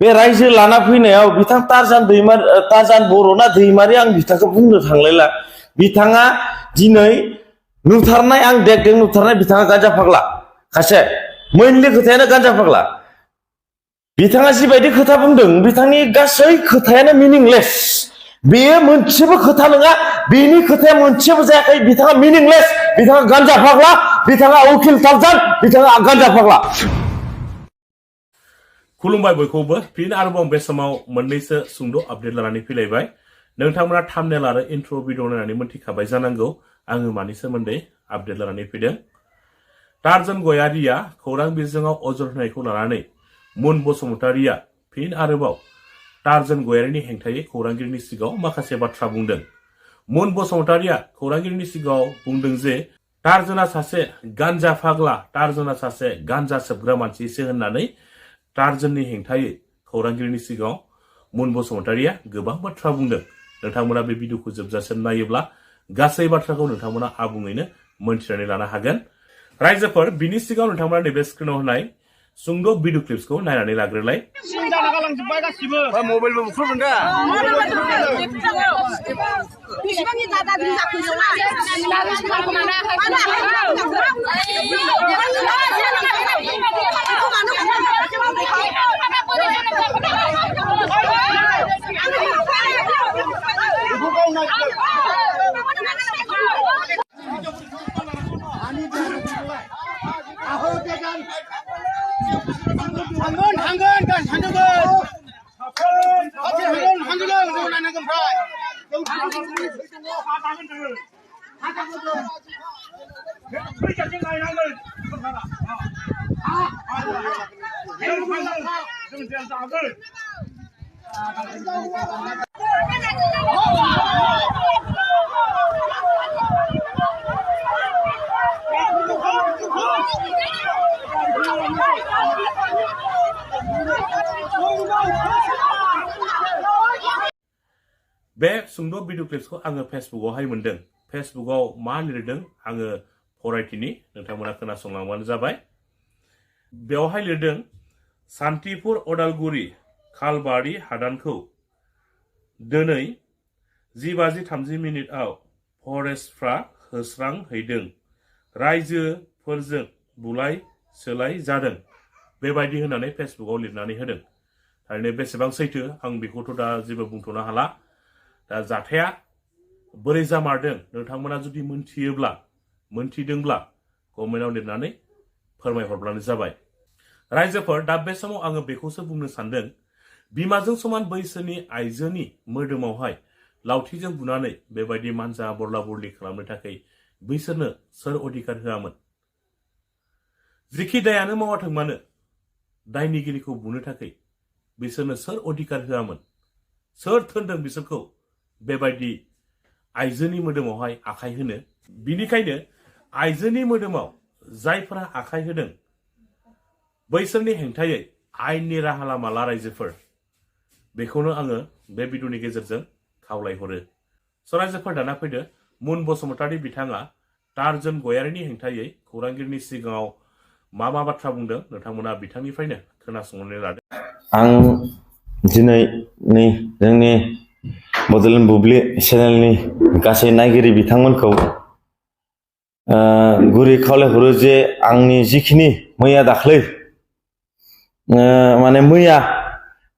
बे रायजो लाना फैनायाव बिथां टारजान बर'ना दैमारि आं बिथांखौ बुंनो थांलायला बिथाङा दिनै नुथारनाय आं देगदेग नुथारनाय बिथाङा गान्जा फाग्ला खासे मेनलि खोथायानो गान्जा फाग्ला बिथाङा जिबायदि खोथा बुंदों बिथांनि गासै खोथायानो मिनिंलेस बेयो मोनसेबो खोथा नङा बेनि खोथाया मोनसेबो जायाखै बिथाङा मिनिंलेस बिथाङा गान्जा फाग्ला बिथाङा उकिल टारजान बिथाङा गान्जा फाग्ला खुलुमबाय बयखौबो फिन आरोबाव बे समाव मोननैसो सुंद' आपडेट लानानै फैलायबाय नोंथांमोना थाम्बनेल आरो इन्ट्र' भिडिअ नायनानै मोनथिखाबाय जानांगौ आङो मानि सोमोन्दै आपडेट लानानै फैदों टारजान गयारिया खौरां बिजोङाव अजद होनायखौ लानानै मुन बसुमतारिया फिन आरोबाव टारजान गयारिनि हेंथायै खौरांगिरिनि सिगाङाव माखासे बाथ्रा बुंदों मुन बसुमतारिया खौरांगिरिनि सिगाङाव बुंदों जे टारजाना सासे गान्जा फाग्ला टारजाना सासे गान्जा सोबग्रा मानसिसो होननानै टारजाननि हेंथायै खौरांगिरिनि सिगाङाव मुन बसुमतारिया गोबां बाथ्रा बुंदों नोंथांमोना बे भिडिअखौ जोबजासिम नायोब्ला गासै बाथ्राखौ नोंथांमोना आबुङैनो मोनथिनानै लानो हागोन रायजोफोर बिनि सिगाङाव नोंथांमोना नैबे स्क्रिनाव होनाय सुंद' भिडिअ क्लिप्सखौ नायनानै लाग्रोलाय बे सुंद' भिडिअ क्लिप्सखौ आङो फेसबुकआवहाय मोनदों फेसबुकआव मा लिरदों आङो फरायथिनि नोंथांमोना खोनासंलांबानो जाबाय बेवहाय लिरदों सान्तिपुर अदालगुरि खालबारि हादानखौ दिनै 10:30 फरेस्टफ्रा होस्रांहैदों रायजोफोरजों बुलाय सोलाय जादों बेबायदि होननानै फेसबुकआव लिरनानै होदों थारैनो बेसेबां सैथो आं बेखौथ' दा जेबो बुंथ'नो हाला दा जाथाया बोरै जामारदों नोंथांमोना जुदि मोनथिदोंब्ला कमेन्टआव लिरनानै फोरमायहरब्लानो जाबाय रायजोफोर दा बे समाव आङो बेखौसो बुंनो सानदों बिमाजों समान बैसोनि आइजोनि मोदोमावहाय लावथिजों बुनानै बेबायदि मानजा बरला बरलि खालामनो थाखाय बैसोरनो सोर अधिकार होआमोन जिखि दायानो मावाथों मानो दायनिगिरिखौ बुनो थाखाय बिसोरनो सोर अधिकार होआमोन सोर थोनदों बिसोरखौ बेबायदि आइजोनि मोदोमावहाय आखाइ होनो बिनिखायनो आइजोनि मोदोमाव जायफोरा आखाइ होदों बैसोरनि हेंथायै आयेननि राहा लामा ला रायजोफोर बेखौनो आङो बे भिडिअनि गेजेरजों खावलायहरो रायजोफोर दाना फैदो मुन बसुमतारि बिथाङा टारजान गयारिनि हेंथायै खौरांगिरिनि सिगाङाव मा बाथ्रा बुंदों नोंथांमोना बिथांनिफ्रायनो खोनासंनानै लादो आं दिनै जोंनि बड'लेण्ड बुब्लि चेनेलनि गासै नायगिरि बिथांमोनखौ गुरै खावलायहरो जे आंनि जिखिनि मैया दाख्लै माने मैया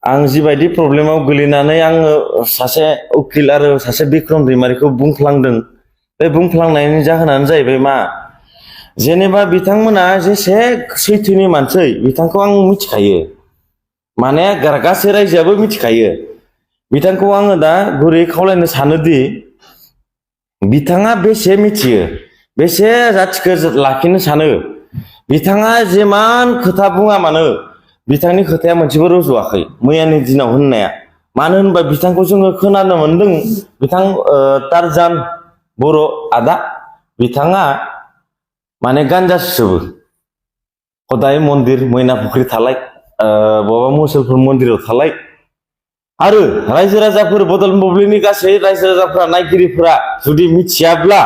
आं जिबायदि प्रब्लेमाव गोलैनानै आङो सासे उकिल आरो सासे बिक्रम दैमारिखौ बुंफ्लांदों बे बुंफ्लांनायनि जाहोनानो जाहैबाय मा जेनेबा बिथांमोना जेसे सैथोनि मानसि बिथांखौ आं मिथिखायो माने गासै रायजोआबो मिथिखायो बिथांखौ आङो दा गुरै खावलायनो सानोदि बिथाङा बेसे मिथियो बेसे जाथिखौ लाखिनो सानो बिथाङा जेमान खोथा बुङा मानो बिथांनि खोथाया मोनसेबो रज'वाखै मैयानि दिनाव होननाया मानो होनबा बिथांखौ जोङो खोनानो मोनदों बिथां टारजान बर' आदा बिथाङा माने गान्जा सोबो हदाय मन्दिर मैना फुख्रि थालाय बबेबा मुसलपुर मन्दिराव थालाय आरो रायजो राजाफोर बड'लेण्ड बुब्लिनि गासै रायजो राजाफोरा नायगिरिफोरा जुदि मिथियाब्ला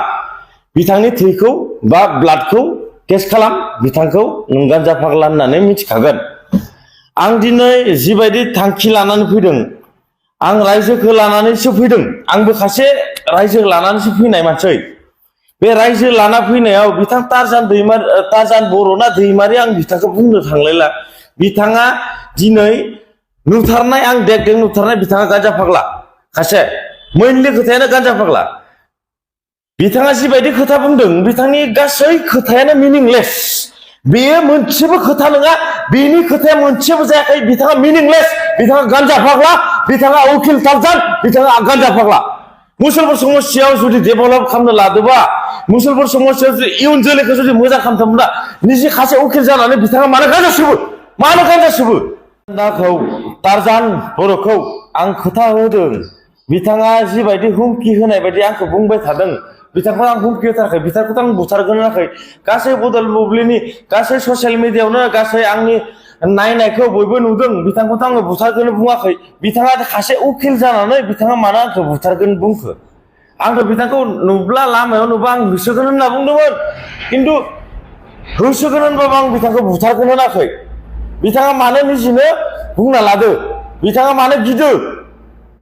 बिथांनि थैखौ बा ब्लाडखौ टेस्ट खालाम बिथांखौ नों गान्जा फाग्ला होननानै मिथिखागोन आं दिनै जिबायदि थांखि लानानै फैदों आं रायजोखौ लानानैसो फैदों आंबो सासे रायजो लानानैसो फैनाय मानसि बे रायजो लाना फैनायाव बिथां टारजान बर'ना दैमारि आं बिथांखौ बुंनो थांलायला बिथाङा दिनै नुथारनाय आं देख नुथारनाय बिथाङा गान्जा फाग्ला सासे मेनलि खोथायानो गान्जा फाग्ला बिथाङा जिबायदि खोथा बुंदों बिथांनि गासै खोथायानो मिनिंलेस बेयो मोनसेबो खोथा नङा बेनि खोथाया मोनसेबो जायाखै बिथाङा मिनिंलेस बिथाङा गान्जा फाग्ला बिथाङा उकिल टारजान बिथाङा गान्जा फाग्ला मुसलपुर समस्यायाव जुदि डेभेलप खालामनो लादोंबा मुसलपुर समस्यायाव जुदि इयुन जोलैखौ जुदि मोजां खालामदोंब्ला निजे सासे उकिल जानानै बिथाङा मानो गान्जा सोबो टारजान बर'खौ आं खोथा होदों बिथाङा जिबायदि हुमखि होनाय बायदि आंखौ बुंबाय थादों बिथांखौ आं हुमखि होथाराखै बिथांखौथ' आं बुथारगोन होनाखै गासै बदल बुब्लिनि गासै ससियेल मिडियायावनो गासै आंनि नायनायखौ बयबो नुदों बिथांखौथ' आङो बुथारगोन बुङाखै बिथाङा सासे उकिल जानानै बिथाङा मानो आंखौ बुथारगोन बुंखो आंथ' बिथांखौ नुब्ला लामायाव नुबा आं होसोगोन होनना बुंदोंमोन खिन्थु होसोगोन होनबाबो आं बिथांखौ बुथारगोन होनाखै बिथाङा मानो निजिनो बुंना लादो बिथाङा मानो गिदो